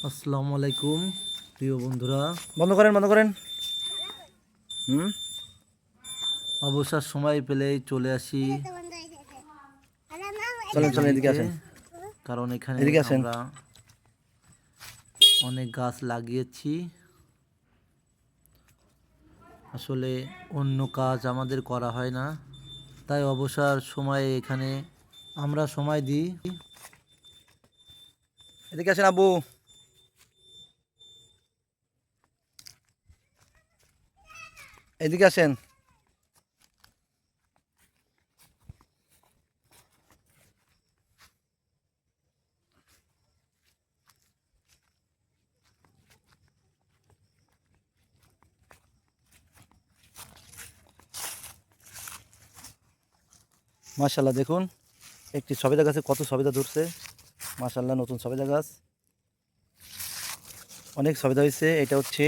আসসালামু আলাইকুম প্রিয় বন্ধুরা। বন্ধ করেন। হুম অবসর সময় পেলেই চলে আসি চলেন এদিকে জমিতে, আসেন। কারণ এখানে এদিকে আসেন। আমরা অনেক গাছ লাগিয়েছি। আসলে অন্য কাজ আমাদের করা হয় না, তাই অবসর সময়ে এখানে আমরা সময় দিই। এদিকে আসেন আব্বু। এদিকে আসেন। মাশাআল্লাহ, দেখুন একটি সবেদা গাছে কত সবেদা ধরছে। মাশাআল্লাহ, নতুন সবেদা গাছ, অনেক সবেদা হয়েছে। এটা হচ্ছে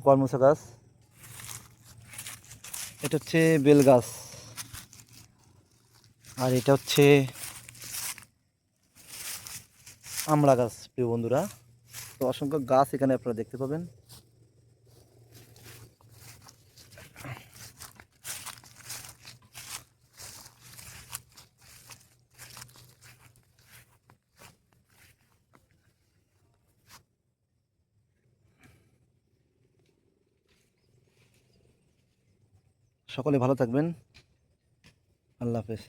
কর্মসা গাছ, এটা হচ্ছে বেল গাছ, আর এটা হচ্ছে আমড়া গাছ। প্রিয় বন্ধুরা, তো অসংখ্য গাছ এখানে আপনারা দেখতে পাবেন। সকলে ভালো থাকবেন। আল্লাহ হাফেজ।